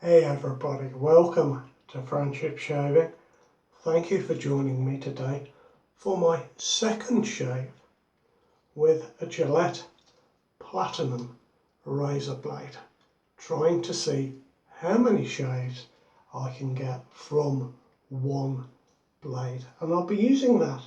Hey everybody, welcome to Friendship Shaving. Thank you for joining me today for my second shave with a Gillette Platinum razor blade, trying to see how many shaves I can get from one blade, and I'll be using that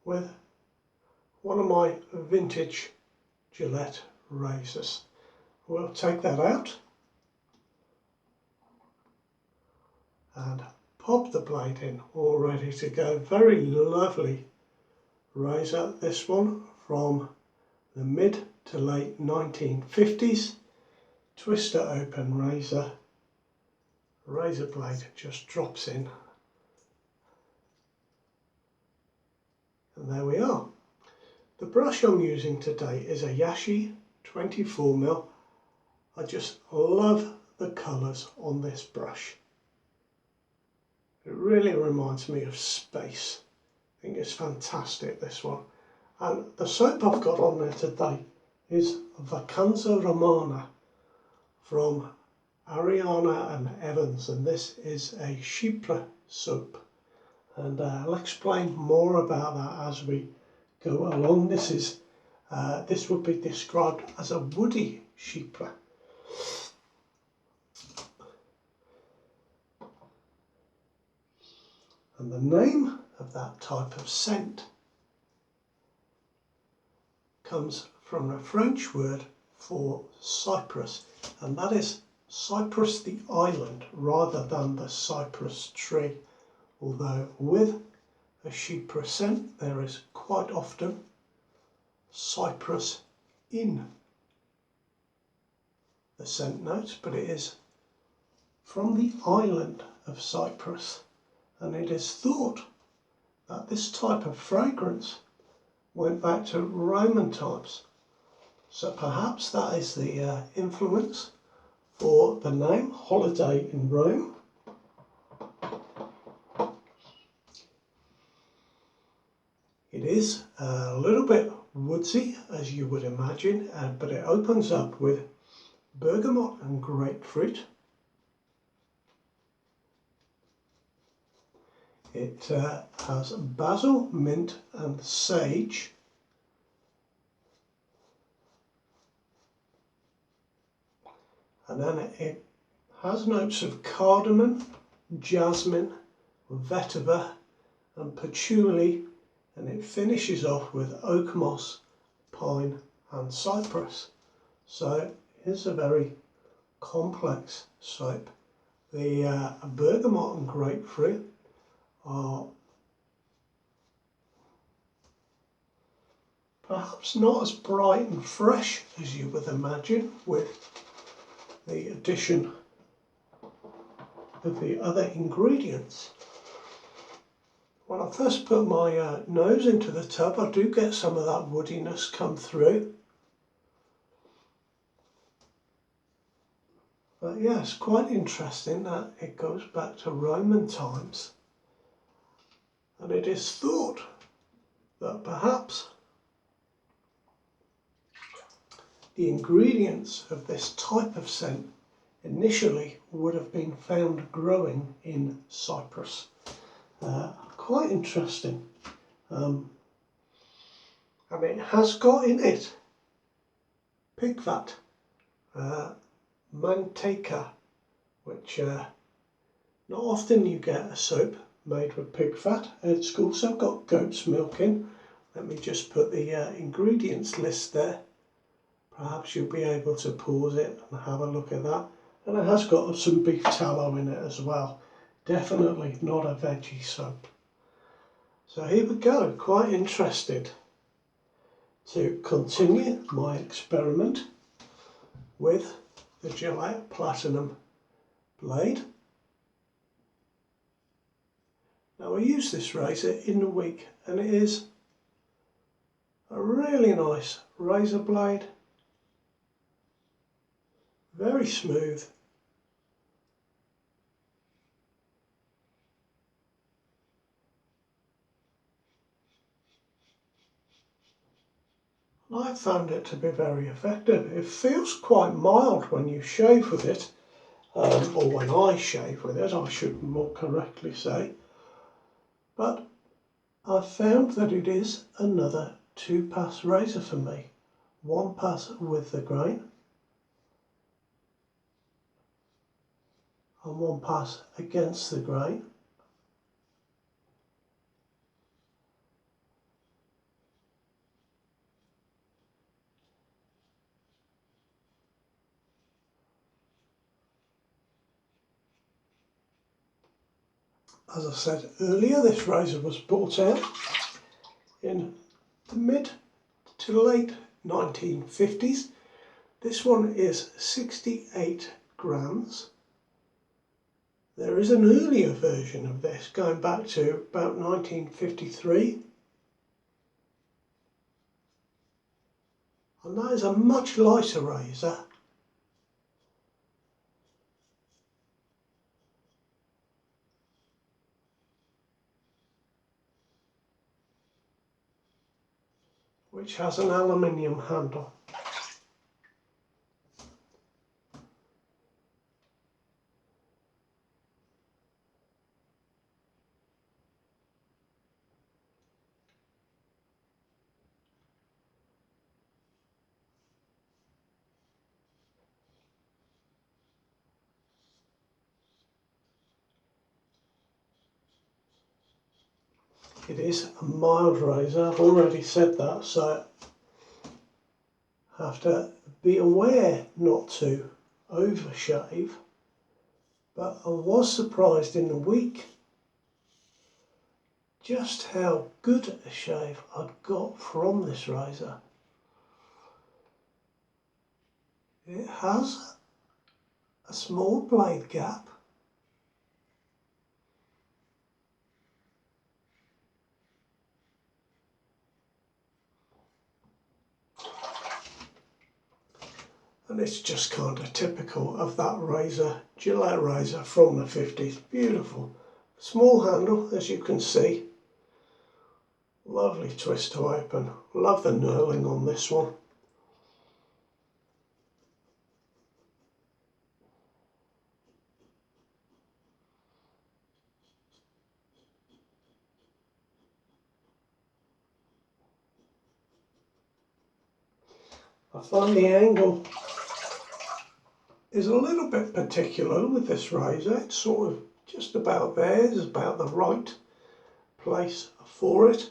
with one of my vintage Gillette razors. We'll take that out and pop the blade in, all ready to go. Very lovely razor, this one from the mid to late 1950s. Twister open razor blade just drops in, and there we are. The brush I'm using today is a Yashi 24mm. I just love the colours on this brush. It really reminds me of space. I think it's fantastic, this one. And the soap I've got on there today is Vacenza Romana from Ariana and Evans, and this is a chypre soap. And I'll explain more about that as we go along. This would be described as a woody chypre. And the name of that type of scent comes from a French word for cypress, and that is Cyprus the island rather than the cypress tree. Although with a chypre scent there is quite often cypress in the scent notes, but it is from the island of Cyprus. And it is thought that this type of fragrance went back to Roman times. So perhaps that is the influence for the name Holiday in Rome. It is a little bit woodsy, as you would imagine, but it opens up with bergamot and grapefruit. It has basil, mint and sage. And then it has notes of cardamom, jasmine, vetiver and patchouli, and it finishes off with oak moss, pine and cypress. So it's a very complex soap. The bergamot and grapefruit are perhaps not as bright and fresh as you would imagine with the addition of the other ingredients. When I first put my nose into the tub, I do get some of that woodiness come through. But yeah, it's quite interesting that it goes back to Roman times. And it is thought that perhaps the ingredients of this type of scent initially would have been found growing in Cyprus. Quite interesting. And it has got in it pig fat, manteca, which not often you get a soap made with pig fat. It's also got goat's milk in. Let me just put the ingredients list there. Perhaps you'll be able to pause it and have a look at that. And it has got some beef tallow in it as well. Definitely not a veggie soap. So here we go, quite interested to continue my experiment with the Gillette Platinum Blade. Now I use this razor in the week, and it is a really nice razor blade, very smooth. I found it to be very effective. It feels quite mild when you shave with it, or when I shave with it, I should more correctly say. But I've found that it is another 2-pass razor for me. 1 pass with the grain and 1 pass against the grain. As I said earlier, this razor was brought out in the mid to late 1950s. This one is 68 grams. There is an earlier version of this going back to about 1953. And that is a much lighter razor. Which has an aluminium handle. It is a mild razor, I've already said that, so I have to be aware not to overshave. But I was surprised in the week just how good a shave I'd got from this razor. It has a small blade gap. And it's just kind of typical of that razor, Gillette razor from the 50s. Beautiful. Small handle, as you can see. Lovely twist to open. Love the knurling on this one. I find the angle is a little bit particular with this razor. It's sort of just about there, it's about the right place for it.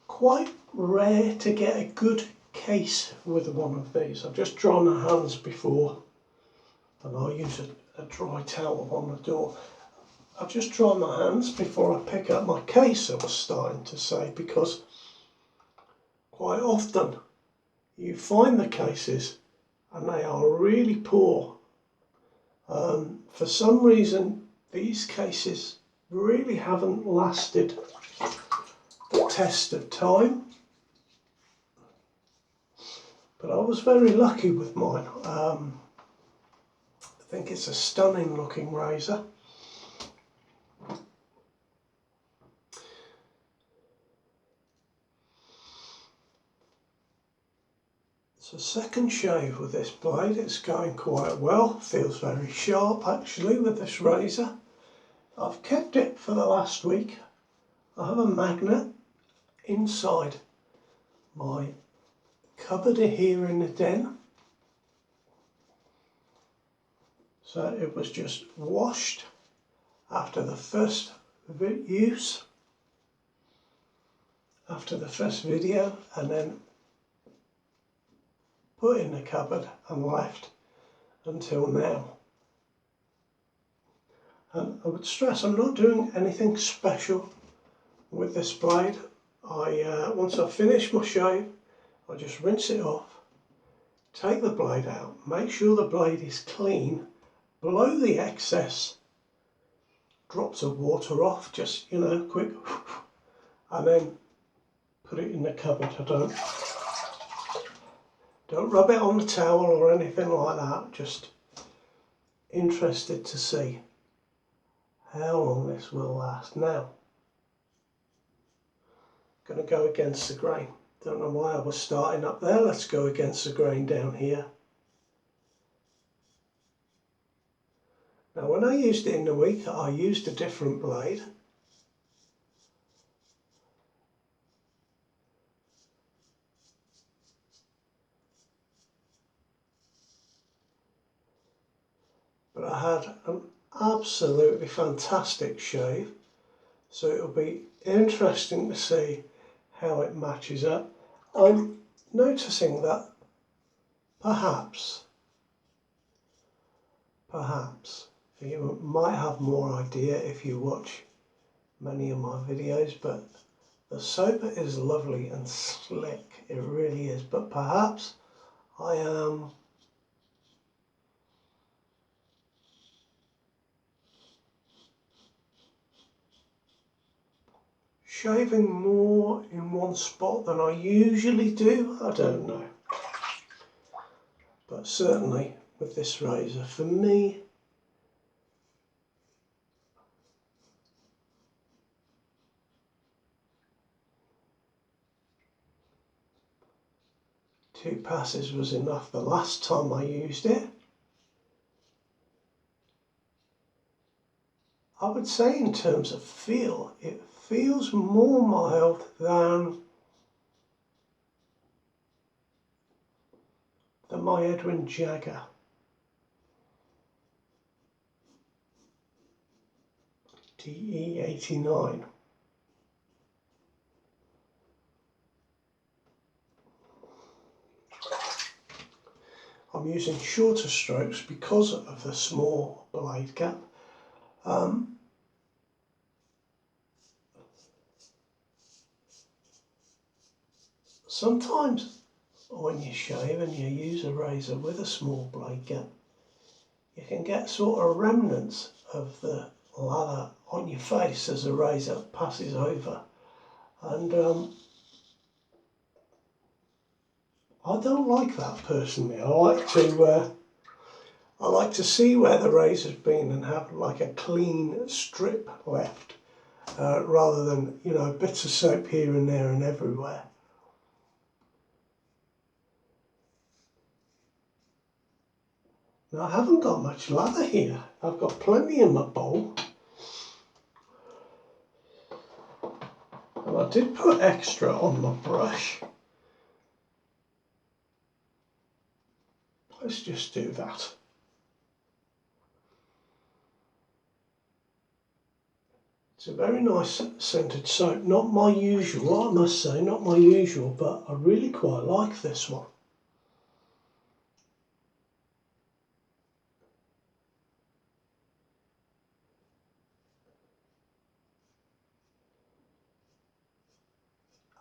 Quite rare to get a good case with one of these. I've just drawn my hands before, and I'll use a dry towel on the door. I've just drawn my hands before I pick up my case, I was starting to say, because quite often you find the cases and they are really poor. For some reason these cases really haven't lasted the test of time, but I was very lucky with mine. I think it's a stunning looking razor. So second shave with this blade, it's going quite well, feels very sharp actually with this razor. I've kept it for the last week. I have a magnet inside my cupboard here in the den. So it was just washed after the first use, after the first video, and then put in the cupboard and left until now. And I would stress I'm not doing anything special with this blade. Once I've finished my shave, I just rinse it off, take the blade out, make sure the blade is clean, blow the excess drops of water off, just, you know, quick, and then put it in the cupboard. I don't rub it on the towel or anything like that, just interested to see how long this will last. Now, going to go against the grain. Don't know why I was starting up there, let's go against the grain down here. Now when I used it in the week, I used a different blade. But I had an absolutely fantastic shave, so it'll be interesting to see how it matches up. I'm noticing that perhaps you might have more idea if you watch many of my videos, but the soap is lovely and slick, it really is, but perhaps I am shaving more in one spot than I usually do. I don't know, but certainly with this razor, for me, two passes was enough the last time I used it. I would say in terms of feel, it feels more mild than my Edwin Jagger. DE89. I'm using shorter strokes because of the small blade gap. Sometimes when you shave and you use a razor with a small blade gap, you can get sort of remnants of the lather on your face as the razor passes over, and I don't like that personally. I like to see where the razor's been and have like a clean strip left, rather than, you know, bits of soap here and there and everywhere. Now I haven't got much lather here. I've got plenty in my bowl. And I did put extra on my brush. Let's just do that. It's a very nice scented soap. Not my usual, I must say, not my usual, but I really quite like this one.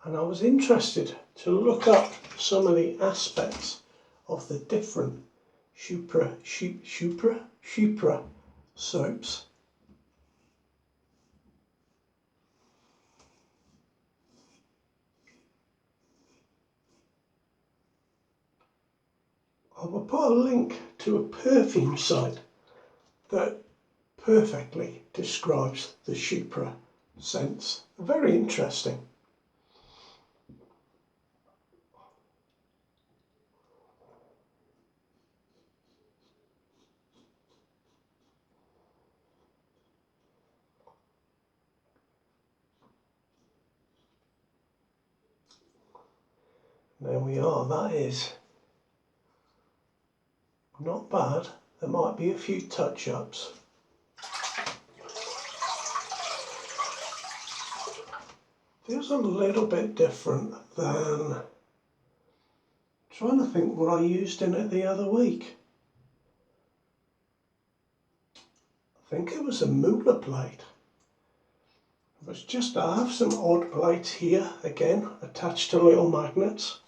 And I was interested to look up some of the aspects of the different chypre soaps. I will put a link to a perfume site that perfectly describes the chypre scents. Very interesting. There we are, that is not bad. There might be a few touch-ups. Feels a little bit different than, trying to think what I used in it the other week. I think it was a Muller blade. It was just, I have some odd blades here, again, attached to little magnets.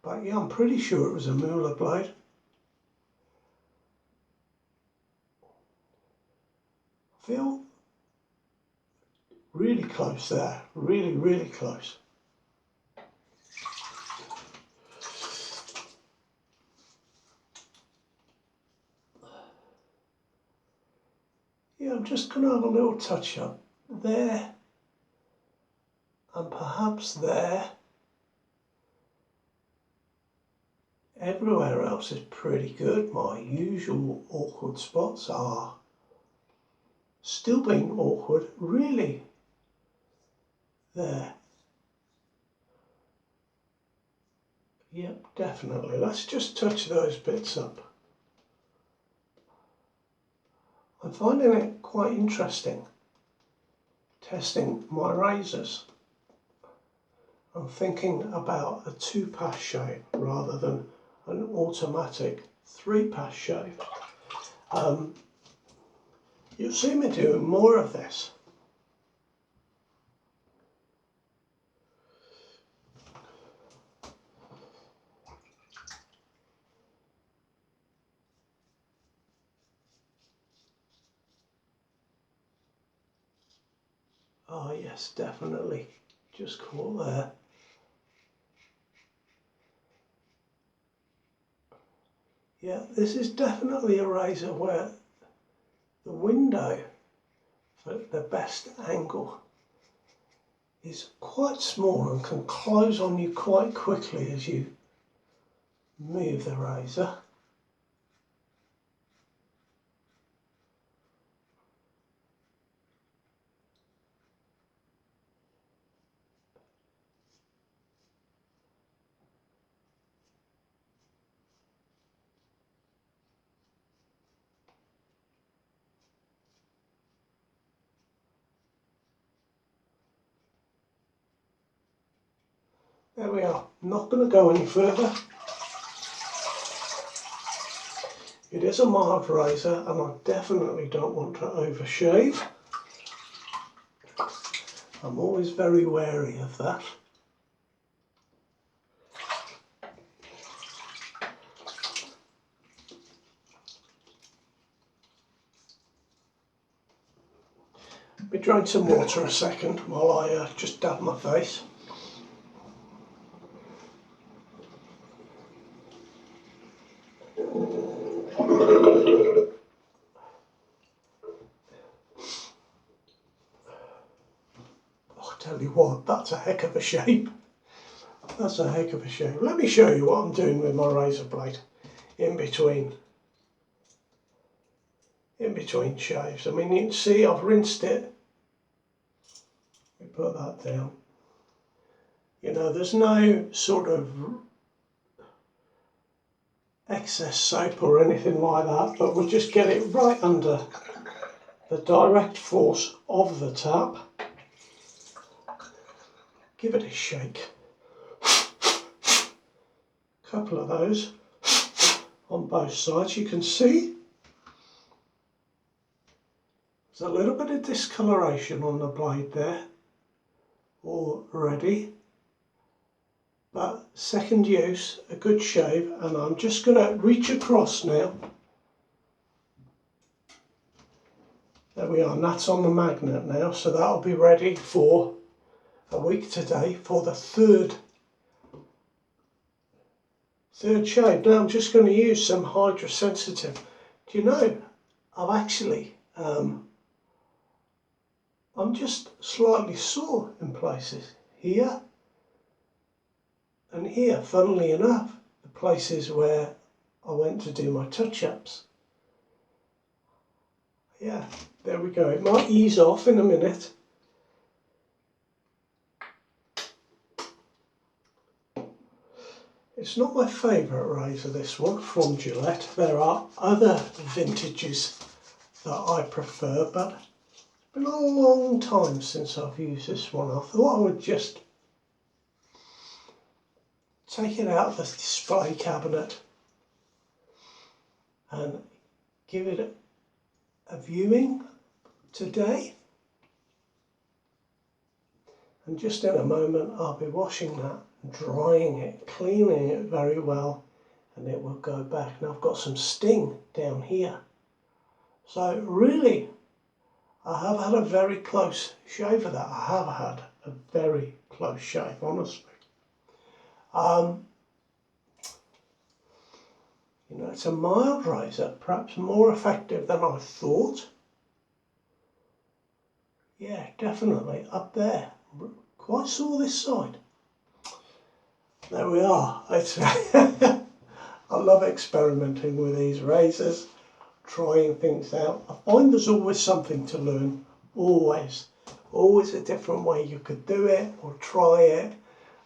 But yeah, I'm pretty sure it was a Muller blade. I feel really close there, really, really close. Yeah, I'm just going to have a little touch up there, and perhaps there. Everywhere else is pretty good. My usual awkward spots are still being awkward, really there. Yep, definitely. Let's just touch those bits up. I'm finding it quite interesting testing my razors. I'm thinking about a 2-pass shave rather than an automatic 3-pass shave. You'll see me doing more of this. Oh yes, definitely. Just caught there. Yeah, this is definitely a razor where the window for the best angle is quite small and can close on you quite quickly as you move the razor. There we are. Not going to go any further. It is a mild razor and I definitely don't want to overshave. I'm always very wary of that. Let me drain some water a second while I just dab my face. Tell you what, that's a heck of a shape. That's a heck of a shape. Let me show you what I'm doing with my razor blade in between shaves. I mean, you can see I've rinsed it. Let me put that down. You know, there's no sort of excess soap or anything like that, but we'll just get it right under the direct force of the tap. Give it a shake. Couple of those on both sides. You can see there's a little bit of discoloration on the blade there already, but second use, a good shave, and I'm just going to reach across now. There we are, and that's on the magnet now, so that'll be ready for a week today for the third shave. Now I'm just going to use some hydrosensitive. Do you know, I've actually, I'm just slightly sore in places here and here, funnily enough, the places where I went to do my touch-ups. Yeah, there we go. It might ease off in a minute. It's not my favourite razor, this one, from Gillette. There are other vintages that I prefer, but it's been a long time since I've used this one. I thought I would just take it out of the display cabinet and give it a viewing today. And just in a moment I'll be washing that, drying it, cleaning it very well, and it will go back. Now I've got some sting down here. So really, I have had a very close shave of that. I have had a very close shave, honestly. You know, it's a mild razor, perhaps more effective than I thought. Yeah, definitely up there. Quite sore this side. There we are. It's I love experimenting with these razors, trying things out. I find there's always something to learn, always a different way you could do it or try it,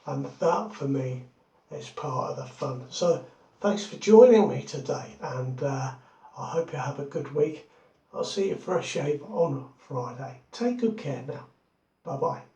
and that for me is part of the fun. So thanks for joining me today, and I hope you have a good week. I'll see you for a shave on Friday. Take good care now. Bye bye.